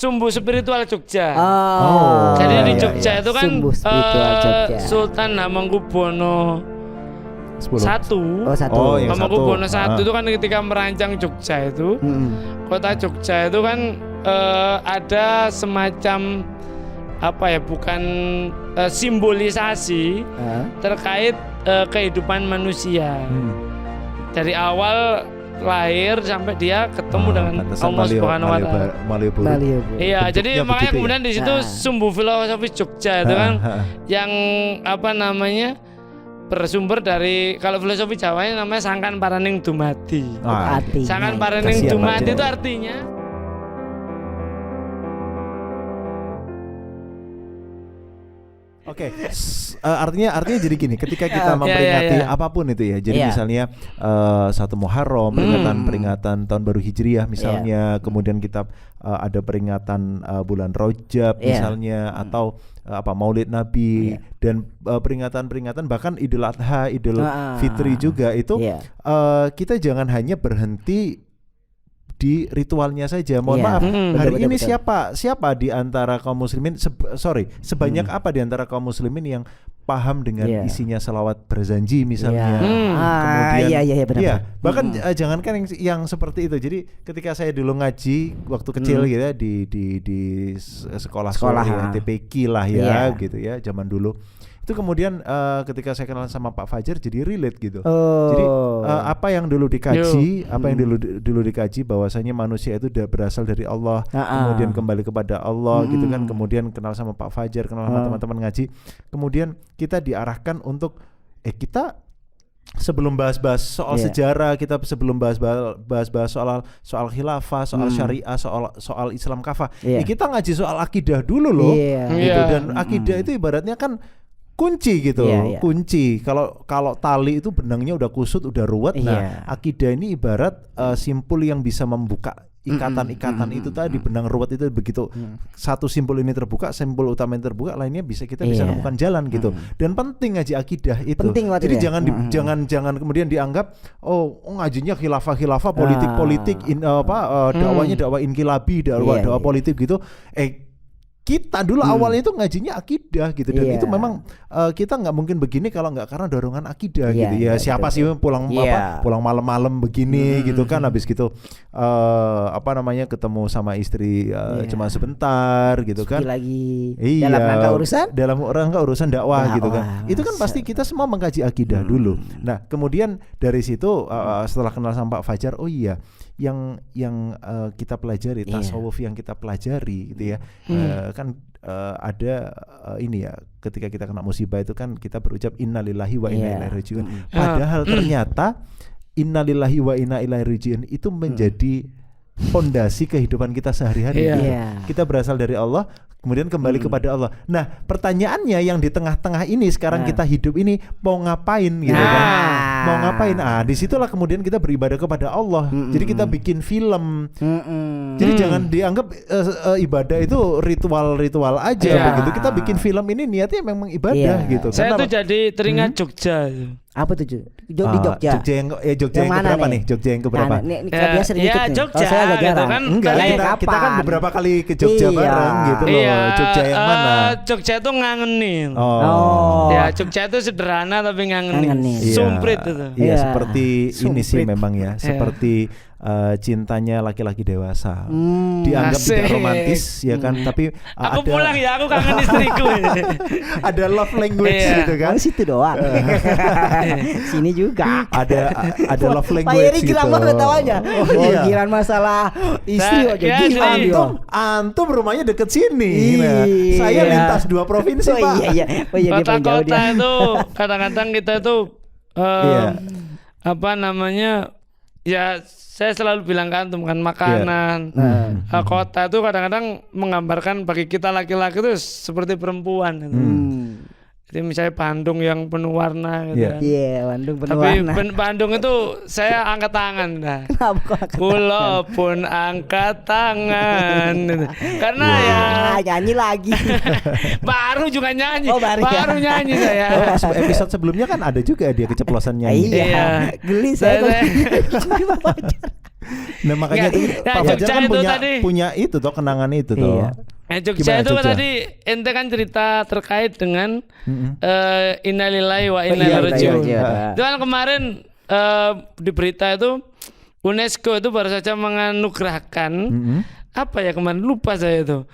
Sumbu Spiritual Jogja. Jadi di Jogja itu kan Sumbu Spiritual Jogja. Sultan Hamengkubuwono satu. yang Hamengkubuwono satu. I itu kan ketika merancang Jogja itu, kota Jogja itu kan ada semacam bukan simbolisasi terkait kehidupan manusia dari awal lahir sampai dia ketemu dengan Allah Subhanahu wa Ta'ala. Iya, jadi makanya kemudian di situ sumbu filosofis Jogja itu kan yang bersumber dari, kalau filosofi Jawa ini namanya Sangkan Paraning Dumadi. Sangkan Paraning Dumadi itu artinya artinya jadi gini, ketika kita memperingati apapun itu ya. Jadi misalnya 1 Muharram, peringatan tahun baru Hijriah misalnya, kemudian kita ada peringatan bulan Rajab misalnya, atau Maulid Nabi dan peringatan-peringatan bahkan Idul Adha, Idul Fitri juga itu kita jangan hanya berhenti di ritualnya saja. Mohon maaf, hari ini siapa di antara kaum muslimin sebanyak apa di antara kaum muslimin yang paham dengan isinya selawat berzanji misalnya. Kemudian benar. Bahkan jangankan yang seperti itu. Jadi ketika saya dulu ngaji waktu kecil gitu ya di sekolah ya, TPQ lah ya gitu ya zaman dulu. Itu kemudian ketika saya kenal sama Pak Fajar jadi relate gitu. Jadi apa yang dulu dikaji, dulu dikaji bahwasanya manusia itu udah berasal dari Allah, kemudian kembali kepada Allah gitu kan. Kemudian kenal sama Pak Fajar, kenal sama teman-teman ngaji. Kemudian kita diarahkan untuk kita sebelum bahas-bahas soal sejarah, kita sebelum bahas-bahas soal khilafah, soal syariah, soal Islam kafah, kita ngaji soal akidah dulu loh. Gitu. Dan akidah itu ibaratnya kan kunci gitu. Kunci. Kalau tali itu benangnya udah kusut, udah ruwet. Nah, akidah ini ibarat simpul yang bisa membuka ikatan-ikatan itu tadi. Benang ruwet itu begitu satu simpul ini terbuka, simpul utama ini terbuka, lainnya kita bisa nemukan jalan gitu. Dan penting ngaji akidah itu. Penting, jadi jangan kemudian dianggap ngajinya khilafah politik dakwahnya dakwah inkilabi, dakwah politik gitu. Kita dulu awalnya itu ngajinya akidah gitu, dan itu memang kita nggak mungkin begini kalau nggak karena dorongan akidah gitu ya. Siapa sih pulang malam-malam begini gitu kan, habis gitu ketemu sama istri cuma sebentar gitu kan, lagi dalam rangka urusan dakwah gitu kan. Itu kan pasti kita semua mengkaji akidah dulu. Nah kemudian dari situ setelah kenal sama Pak Fajar, yang kita pelajari, tasawuf yang kita pelajari gitu ya, kan ada ini ya, ketika kita kena musibah itu kan kita berucap innalillahi wa inna ilaihi rajiun. Padahal ternyata innalillahi wa inna ilaihi rajiun itu menjadi fondasi kehidupan kita sehari-hari. Kita berasal dari Allah, kemudian kembali kepada Allah. Nah, pertanyaannya yang di tengah-tengah ini sekarang kita hidup ini mau ngapain gitu kan? Mau ngapain? Disitulah kemudian kita beribadah kepada Allah. Jadi kita bikin film. Jadi jangan dianggap ibadah itu ritual-ritual aja begitu. Kita bikin film ini niatnya memang ibadah gitu. Saya tuh jadi teringat Jogja. Apa tuh di Jogja? Jogja yang keberapa nih? Jogja yang keberapa? Dia sering ikut nih. Jogja saya agak jarang. kan. Enggak, kita kan beberapa kali ke Jogja bareng gitu loh. Jogja yang mana? Jogja itu ngangenin. Ya, Jogja itu sederhana tapi ngangenin. Sumprit itu. Iya, seperti ini sih memang ya. Seperti cintanya laki-laki dewasa. Dianggap tidak romantis ya kan, tapi aku pulang ya, aku kangen istriku. Ada love language gitu kan. Situ doang. Sini juga ada love language. Pak Eri kira mana tahu aja. Kira masalah istri aja. Antum rumahnya deket sini. Saya lintas 2 provinsi, Pak. Kota-kota itu kadang-kadang kita itu ya saya selalu bilang ke antum kan, makanan kota itu kadang-kadang menggambarkan bagi kita laki-laki itu seperti perempuan gitu. Jadi misalnya Bandung yang penuh warna gitu kan. Bandung penuh warna. Tapi Bandung itu saya angkat tangan dah. Kulo pun angkat tangan gitu. Karena nyanyi lagi. Baru juga nyanyi. Baru nyanyi saya. Episode sebelumnya kan ada juga dia keceplosan nyanyi. Geli saya. Nah makanya itu Pak Fajar kan punya itu toh, kenangan itu toh. Jogja itu kan tadi ente kan cerita terkait dengan innalillahi wa inna ilaihi raji'un. Itu kan kemarin di berita itu UNESCO itu baru saja menganugerahkan apa ya kemarin lupa saya itu.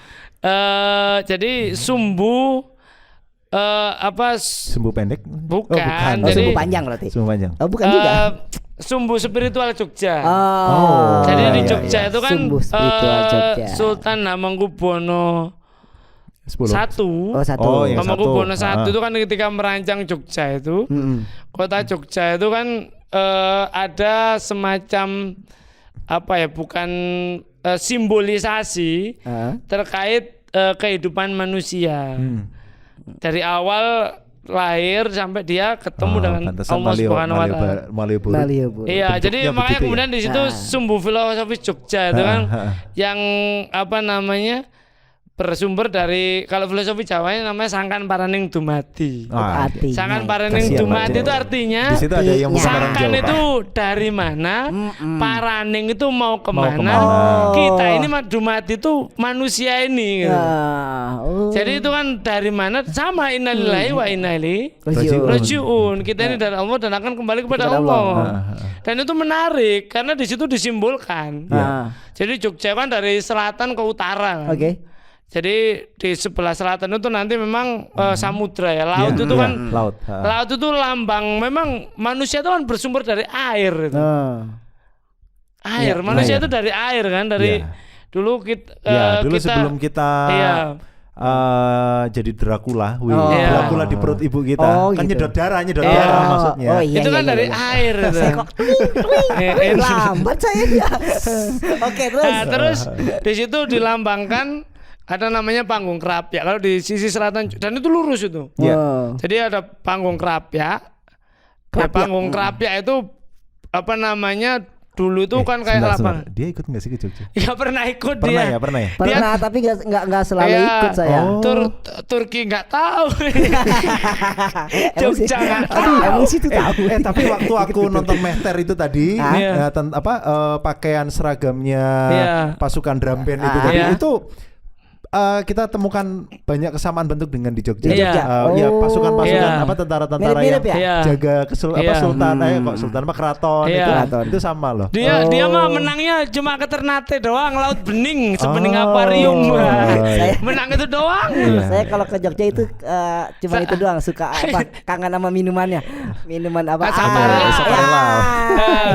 Jadi sumbu sumbu pendek? Bukan. Jadi sumbu panjang berarti. Sumbu panjang. Oh, bukan juga. Sumbu spiritual Jogja. Jadi di Jogja itu kan Sultan Hamengkubuwono satu. Hamengkubuwono I itu kan ketika merancang Jogja itu, kota Jogja itu kan ada semacam bukan simbolisasi terkait kehidupan manusia. Dari awal lahir sampai dia ketemu dengan Allah Subhanahu wa taala. Iya, jadi makanya kemudian di situ sumbu filosofis Jogja itu kan yang bersumber dari, kalau filosofi Jawa namanya sangkan paraning dumadi. Sangkan paraning dumadi itu artinya sangkan itu dari mana, paraning itu mau kemana, kita ini dumadi itu manusia ini gitu. Jadi itu kan dari mana, sama innalillahi wa inna ilaihi raji'un. Kita ini dari Allah dan akan kembali kepada Allah. Dan itu menarik karena di situ disimbolkan. Jadi Jogja kan dari selatan ke utara. Jadi di sebelah selatan itu nanti memang samudra ya, laut itu kan laut itu lambang, memang manusia itu kan bersumber dari air itu. Air, manusia itu dari air kan, dari dulu kita dulu sebelum kita jadi Dracula, Dracula di perut ibu kita kan nyedot darah maksudnya. Itu kan dari air itu. Saya kok lambat saya ya. Oke, terus. Nah, terus di situ dilambangkan ada namanya panggung Krapyak kalau di sisi selatan, dan itu lurus itu. Jadi ada panggung Krapyak. Panggung Krapyak itu dulu itu kan kayak lapangan. Dia ikut nggak sih ke Jogja? Ya pernah ikut dia. Pernah tapi nggak selalu ikut saya. Turki nggak tahu. Jogja nggak tahu. Emang situ tahu. Tapi waktu aku nonton Mehter itu tadi, pakaian seragamnya pasukan drum band itu tadi itu. Kita temukan banyak kesamaan bentuk dengan di Jogja. Pasukan-pasukan tentara-tentara yang jaga Sultan keraton itu sama loh. Dia mah menangnya cuma ke Ternate doang, Laut Bening, sebening akuarium. Menang itu doang. Saya kalau ke Jogja itu cuma itu doang, suka kangen sama minumannya. Minuman apa?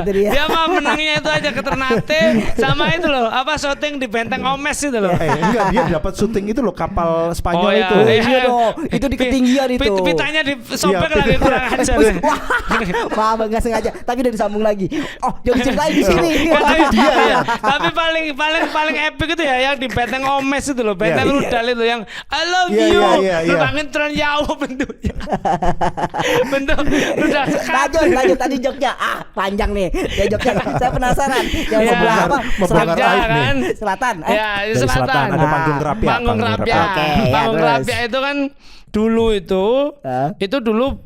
Itu dia mah menangnya itu aja ke Ternate sama itu loh, syuting di Benteng Omes itu loh. Enggak, dia dapat syuting itu loh, kapal Spanyol itu. Iya dong, itu di ketinggian itu. Pitanya disobek lagi, kurang ajar. Maaf enggak sengaja, tapi udah disambung lagi. Jangan ceritain di sini. Tapi paling epic itu ya yang di Benteng Omes itu loh, Benteng Rudal itu yang I love you. Terbangin tren jauh bentuknya. Bentuk rudal. Lanjut tadi Jogja. Panjang nih. Ya Jogja. Saya penasaran. Yang sebelah apa? Selatan. Ya, di selatan. Ada panggung Krapyak itu kan dulu itu dulu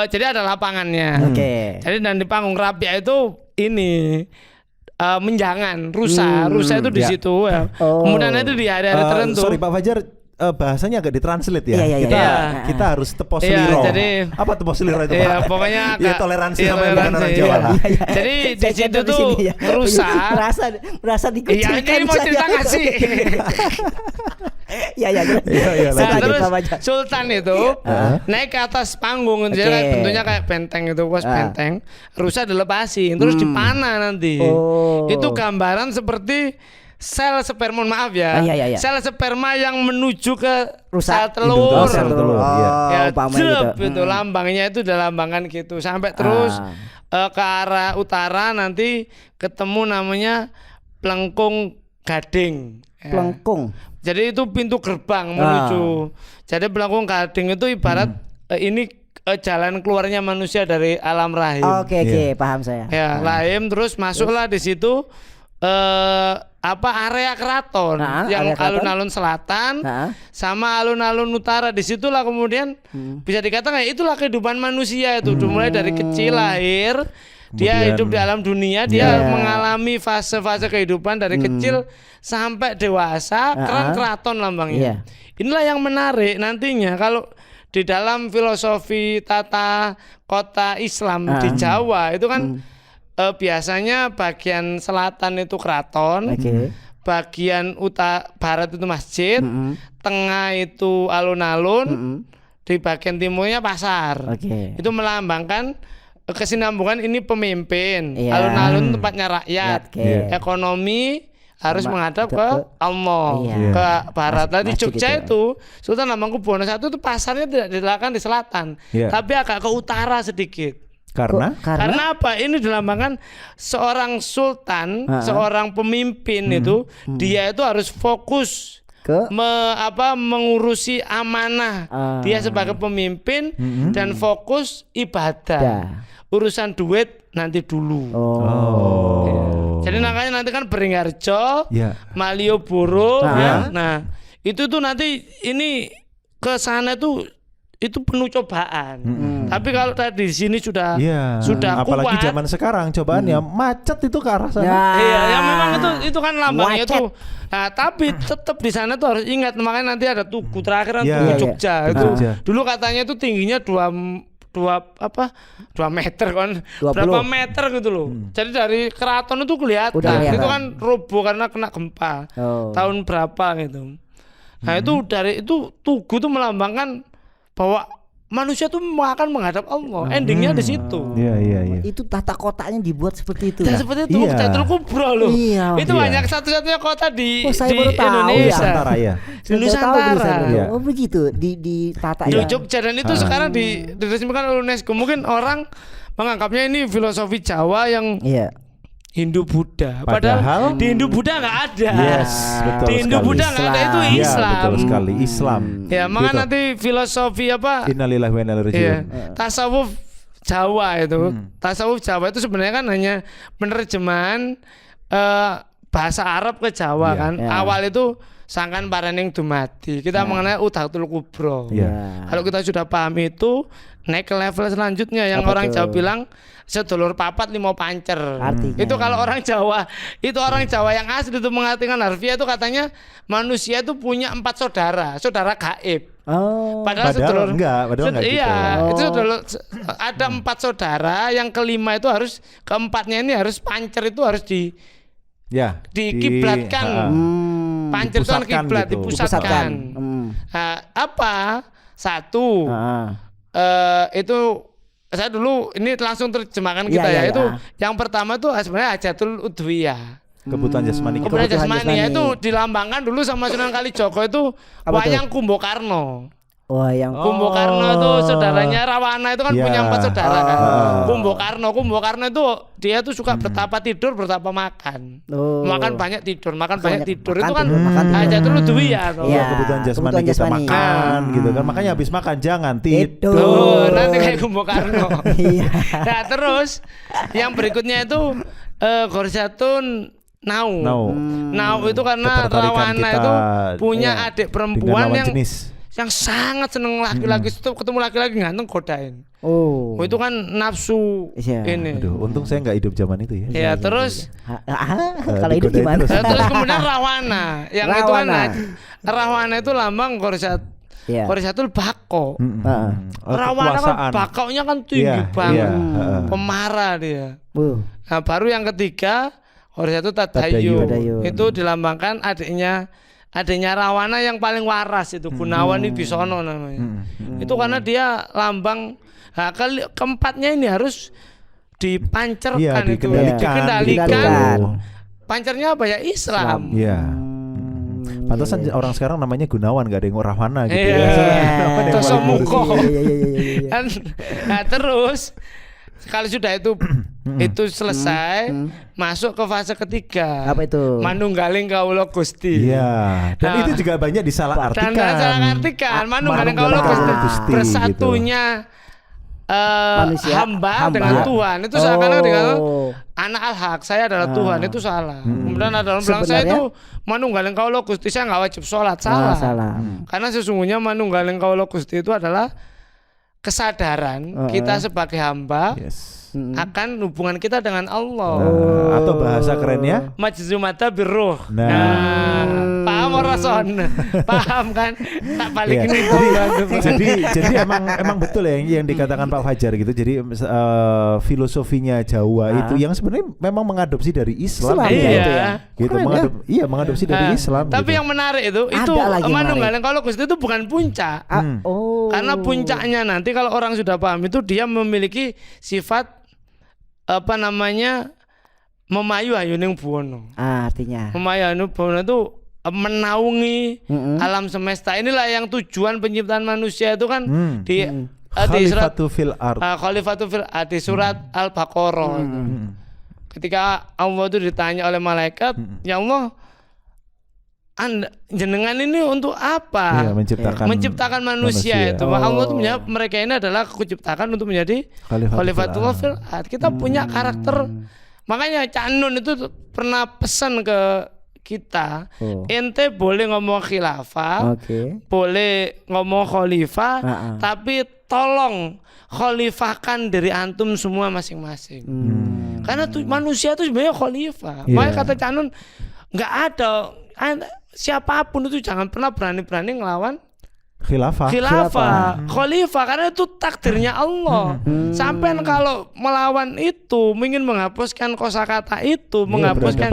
jadi ada lapangannya. Jadi dan di panggung Krapyak itu ini menjangan rusa itu di situ ya. Kemudian itu di hari-hari tertentu. Sorry Pak Fajar, bahasanya agak ditranslate ya. Kita harus tepos liro. Apa tepos liro itu, Pak? Iya, pokoknya toleransi sama orang Jawa lah. Jadi di situ tuh rusa. Merasa dikucilkan. Iya, ini mau cerita nggak sih? Terus Sultan itu naik ke atas panggung, jadi bentuknya kayak benteng itu, benteng. Rusa dilepasin, terus dipanah nanti. Itu gambaran seperti sel sperma, sel sperma yang menuju ke sel telur. Itu lambangnya itu udah lambangan gitu sampai terus ke arah utara nanti ketemu namanya Plengkung Gading. Plengkung. Jadi itu pintu gerbang menuju. Jadi Plengkung Gading itu ibarat ini jalan keluarnya manusia dari alam rahim. Oke, paham saya. Ya, rahim terus masuklah di situ area keraton yang alun-alun selatan sama alun-alun utara. Disitulah kemudian bisa dikatakan itulah kehidupan manusia itu. Mulai dari kecil lahir Dia hidup di alam dunia, dia mengalami fase-fase kehidupan dari kecil sampai dewasa, keraton lambangnya. Inilah yang menarik nantinya kalau di dalam filosofi tata kota Islam di Jawa itu kan biasanya bagian selatan itu keraton, bagian barat itu masjid, tengah itu alun-alun, di bagian timurnya pasar. Itu melambangkan kesinambungan ini pemimpin, alun-alun tempatnya rakyat, ekonomi harus menghadap ke Allah, ke barat. Di Jogja itu Sultan Hamengkubuwono I itu pasarnya tidak diletakkan di selatan, tapi agak ke utara sedikit. Karena apa? Ini dilambangkan seorang sultan, seorang pemimpin itu dia itu harus fokus mengurusi amanah. Dia sebagai pemimpin dan fokus ibadah. Urusan duit nanti dulu. Jadi makanya nanti kan Beringharjo, Malioboro, nah itu tuh nanti ini ke sana itu penuh cobaan. Tapi kalau tadi di sini sudah apalagi kuat. zaman sekarang cobaannya macet itu ke arah sana. Ya memang itu kan lambangnya itu. Nah, tapi tetap di sana tuh harus ingat, makanya nanti ada tugu terakhir Tugu Jogja itu. Dulu katanya itu tingginya 2 meter kan, 20. berapa meter gitu loh. Jadi dari keraton itu kelihatan. Itu kan roboh karena kena gempa tahun berapa gitu. Nah itu dari itu tugu tuh melambangkan bahwa manusia tuh akan menghadap Allah. Endingnya di situ. Itu tata kotanya dibuat seperti itu. Dan seperti itu Jatuh Kubro loh. Itu banyak satu-satunya kota di Indonesia. Di Nusantara. Oh begitu di tata di Jogja, dan itu sekarang diresmikan oleh UNESCO. Mungkin orang menganggapnya ini filosofi Jawa yang Hindu Buddha. Padahal di Hindu Buddha nggak ada. Betul di Hindu Buddha nggak ada, itu Islam. Betul sekali, Islam. Ya, maka nanti filosofi apa? Innalillahi wa inna ilaihi raji'un. Tasawuf Jawa itu. Tasawuf Jawa itu sebenarnya kan hanya penerjemahan bahasa Arab ke Jawa kan. Awal itu sangkan parening dumadi. Kita mengenai Uthatul Kubro. Kalau kita sudah paham itu, naik ke level selanjutnya yang orang Jawa bilang sedulur papat limo pancer. Itu kalau orang Jawa, itu orang Jawa yang asli itu mengartikan harfiah itu katanya manusia itu punya 4 saudara gaib. Padahal sedulur enggak iya, gitu. itu sedulur, ada 4 saudara, yang kelima itu harus, keempatnya ini harus pancer, itu harus dikiblatkan. Pancer itu kan kiblat, dipusatkan. Apa? Satu itu saya dulu ini langsung terjemahkan kita itu yang pertama tuh sebenarnya hajatul udwiyah, kebutuhan jasmani. Kebutuhan jasmani itu dilambangkan dulu sama Sunan Kalijogo itu wayang Kumbokarno. Kumbokarno itu saudaranya Rawana itu kan punya 4 saudara kan. Kumbokarno itu dia tuh suka bertapa tidur, bertapa makan. Makan banyak tidur, itu kan hajatul udwiyah. Kebutuhan jasmani kita makan gitu kan. Makanya habis makan jangan tidur. Nanti kayak Kumbokarno. Nah, terus yang berikutnya itu Gorsatun Nau itu karena Rawana itu punya adik perempuan yang sangat seneng laki-laki, ketemu laki-laki ganteng godain. Itu kan nafsu ini. Aduh, untung saya nggak hidup zaman itu ya. Terus kalau hidup gimana? Terus kemudian Rawana, yang itu kan Rawana itu lambang Gorsatul Bako. Rawana kan bakonya kan tinggi banget, pemarah dia. Nah, baru yang ketiga Gorsatul Tadayu. Itu dilambangkan adiknya Rawana yang paling waras itu, Gunawan Wibisono namanya. Itu karena dia lambang. Nah, keempatnya ini harus dipancerkan, dikendalikan. Pancernya apa ya? Islam. Pantesan orang sekarang namanya Gunawan, gak ada yang Rawana gitu. Tosomuko. Nah, terus kalau sudah itu selesai, masuk ke fase ketiga. Apa itu? Manunggaling Kawula Gusti. Dan itu juga banyak disalahartikan. Manunggaling Kawula Gusti. Bersatunya hamba dengan Tuhan. Itu seakan-akan dengan anak al-haq, saya adalah Tuhan, itu salah. Kemudian ada orang bilang saya itu manunggaling Kawula Gusti, saya nggak wajib sholat. Salah. Karena sesungguhnya manunggaling Kawula Gusti itu adalah kesadaran kita sebagai hamba akan hubungan kita dengan Allah. Atau bahasa kerennya majzumata birruh. Paham Rason? Paham kan? Tak balikin itu. Jadi emang betul ya yang dikatakan Pak Fajar gitu. Jadi filosofinya Jawa itu yang sebenarnya memang mengadopsi dari Islam. Gitu. Mengadopsi dari Islam. Tapi gitu. yang menarik itu manunggaling kalau Gusti itu bukan puncak. Karena puncaknya nanti kalau orang sudah paham itu dia memiliki sifat memayu ayuning buwono. Artinya memayu ayuning buwono itu menaungi alam semesta. Inilah yang tujuan penciptaan manusia itu kan di Khalifatu fil ard. Khalifatu fil ard di surat Al-Baqarah. Ketika Allah itu ditanya oleh malaikat, ya Allah, Anda jenengan ini untuk apa? Menciptakan manusia itu. Allah itu menjawab mereka ini adalah aku ciptakan untuk menjadi Khalifatullah fil ard. Kita punya karakter. Makanya Cak Nun itu pernah pesan ke kita, ente boleh ngomong khilafah, boleh ngomong khalifah, tapi tolong khalifahkan dari antum semua masing-masing. Karena manusia itu sebenarnya khalifah. Makanya kata Cak Nun, nggak ada siapapun itu jangan pernah berani-berani ngelawan khilafah, khalifah, karena itu takdirnya Allah. Sampai kalau melawan itu, ingin menghapuskan kosakata itu, menghapuskan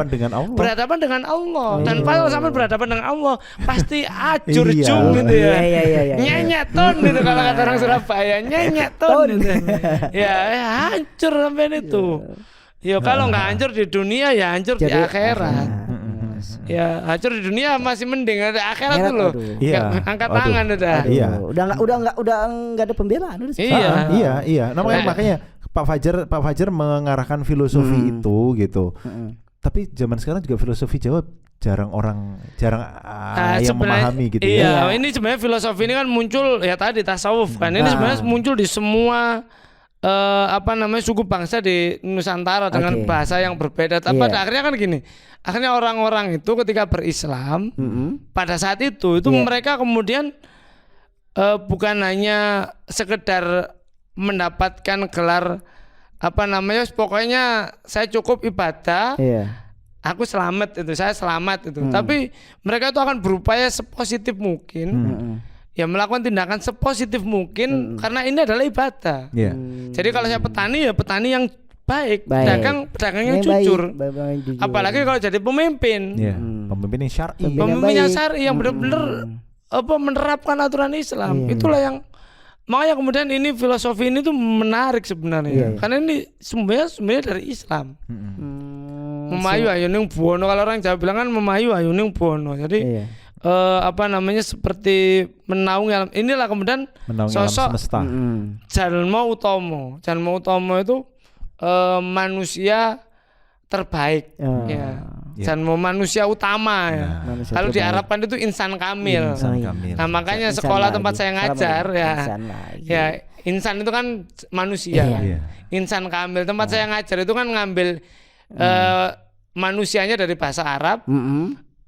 berhadapan dengan Allah. Dan kalau sampai berhadapan dengan Allah, pasti ajur jung gitu ya. Nyenyetun gitu kalau kata orang Surabaya, nyenyetun gitu. Ya hancur sampai itu. Ya kalau nggak hancur di dunia, ya hancur di akhirat. Ya hancur di dunia masih mending, ada akhirat tuh loh. Angkat tangan udah. Udah nggak ada pembelaan. Iya. Makanya Pak Fajar mengarahkan filosofi itu gitu. Tapi zaman sekarang juga filosofi Jawa jarang yang memahami gitu. Iya, ini sebenarnya filosofi ini kan muncul ya tadi tasawuf kan. Ini sebenarnya muncul di semua suku bangsa di Nusantara dengan bahasa yang berbeda. Tapi pada akhirnya kan gini. Akhirnya orang-orang itu ketika berislam pada saat itu mereka kemudian bukan hanya sekedar mendapatkan gelar pokoknya saya cukup ibadah, aku selamat itu, saya selamat itu. Tapi mereka itu akan berupaya sepositif mungkin. Ya melakukan tindakan sepositif mungkin karena ini adalah ibadah. Jadi kalau saya petani, ya petani yang baik. Pedagang yang jujur. Apalagi kalau jadi pemimpin. Pemimpin yang syar'i. Pemimpin yang syar'i yang benar-benar menerapkan aturan Islam. Itulah yang makanya kemudian ini filosofi ini tuh menarik sebenarnya. Karena ini semuanya dari Islam. Memayu ayuning buwono, kalau orang Jawa bilang kan memayu ayuning buwono. Jadi seperti menaungi alam. Inilah kemudian sosok Jalma Utomo. Jalma Utomo itu manusia terbaik, Jalma manusia utama ya. Kalau di Arabkan itu insan kamil. Nah makanya sekolah tempat saya ngajar insan itu kan manusia. Insan kamil tempat saya ngajar itu kan ngambil manusianya dari bahasa Arab.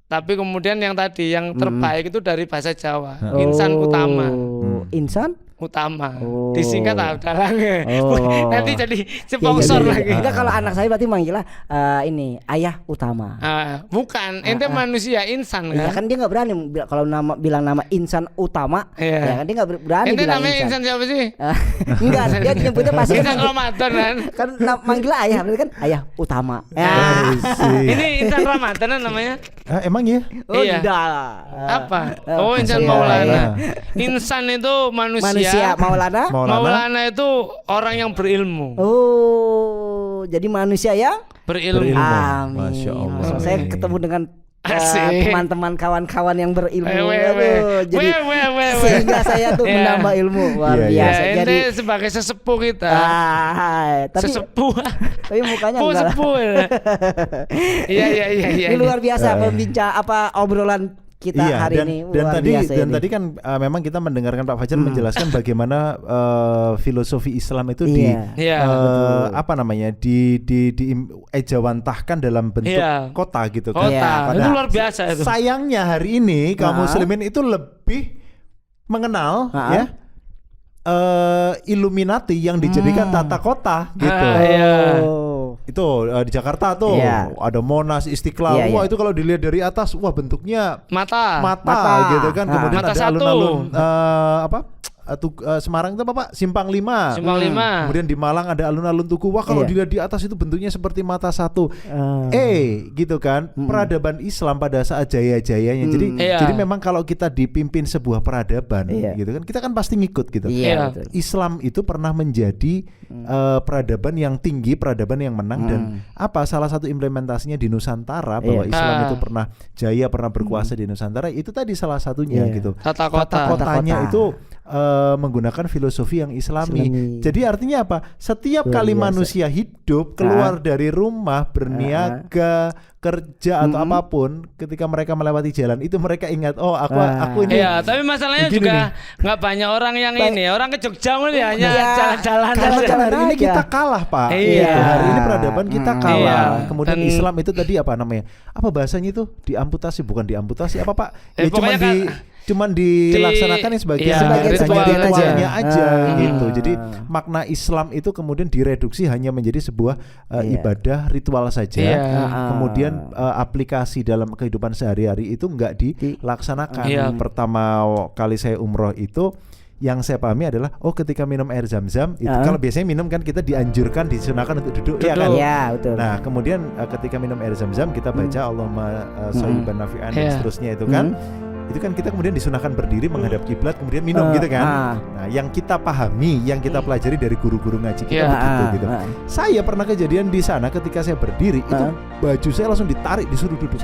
Tapi kemudian yang terbaik itu dari bahasa Jawa. Insan utama. Insan utama. Disingkat nanti jadi sponsor lagi. Enggak, kalau anak saya berarti manggilnya ini ayah utama. Bukan, ente manusia insan kan. Iya kan dia enggak berani kalau bilang nama insan utama. Ya kan dia enggak berani ente bilang namanya insan siapa sih? Enggak, dia nyebutnya pasti insan Ramadan kan. Kan manggilnya ayah, berarti kan ayah utama. Ini insan Ramadan namanya. Emang ya? Iya. Apa? Insan Maulana. Insan itu manusia. Maulana itu orang yang berilmu. Jadi manusia yang berilmu. Amin. Masya Allah. Saya ketemu dengan teman-teman kawan-kawan yang berilmu. Jadi sehingga saya tuh menambah ilmu luar biasa. Jadi sebagai sesepuh kita. Sesepuh. Tapi mukanya enggak. Iya. Ini luar biasa obrolan kita hari ini. Dan tadi kan memang kita mendengarkan Pak Fajar menjelaskan bagaimana filosofi Islam itu diejawantahkan dalam bentuk kota gitu kan. Itu luar biasa itu. Sayangnya hari ini kaum muslimin itu lebih mengenal Illuminati yang dijadikan tata kota gitu. Itu di Jakarta tuh ada Monas, Istiqlal. Wah itu kalau dilihat dari atas, wah bentuknya mata. Gitu kan. Kemudian mata ada alun-alun Semarang itu apa Pak? Simpang 5. Kemudian di Malang ada alun-alun Tugu. Wah kalau dilihat di atas itu bentuknya seperti mata satu. Gitu kan. Peradaban Islam pada saat jaya-jayanya. Jadi memang kalau kita dipimpin sebuah peradaban gitu kan, kita kan pasti ngikut gitu. Islam itu pernah menjadi peradaban yang tinggi, peradaban yang menang dan salah satu implementasinya di Nusantara bahwa Islam itu pernah jaya, pernah berkuasa di Nusantara, itu tadi salah satunya gitu. Tata kotanya itu menggunakan filosofi yang Islami. Jadi artinya apa? Setiap kali manusia hidup keluar dari rumah, berniaga, kerja atau apapun, ketika mereka melewati jalan itu mereka ingat, oh aku ini. Iya, tapi masalahnya juga nggak banyak orang yang ini. Orang ke Jogja ini hanya jalan-jalan. Karena hari ini kita kalah Pak. Hari ini peradaban kita kalah. Kemudian Islam itu tadi apa namanya? Apa bahasanya itu? Diamputasi, bukan diamputasi apa Pak? Ya cuman dilaksanakan sebagai ritualnya aja gitu. Jadi makna Islam itu kemudian direduksi hanya menjadi sebuah ibadah ritual saja. Kemudian aplikasi dalam kehidupan sehari-hari itu enggak dilaksanakan. Pertama kali saya umroh itu yang saya pahami adalah ketika minum air Zam-Zam itu kalau biasanya minum kan kita dianjurkan, disunahkan untuk duduk. Ya kan? Betul. Nah kemudian ketika minum air Zam-Zam kita baca Allahumma shayyiban nafi'an dan seterusnya itu kan. Itu kan kita kemudian disunahkan berdiri menghadap kiblat kemudian minum gitu kan. Nah, yang kita pahami, yang kita pelajari dari guru-guru ngaji kita begitu gitu. Saya pernah kejadian di sana ketika saya berdiri itu baju saya langsung ditarik disuruh duduk.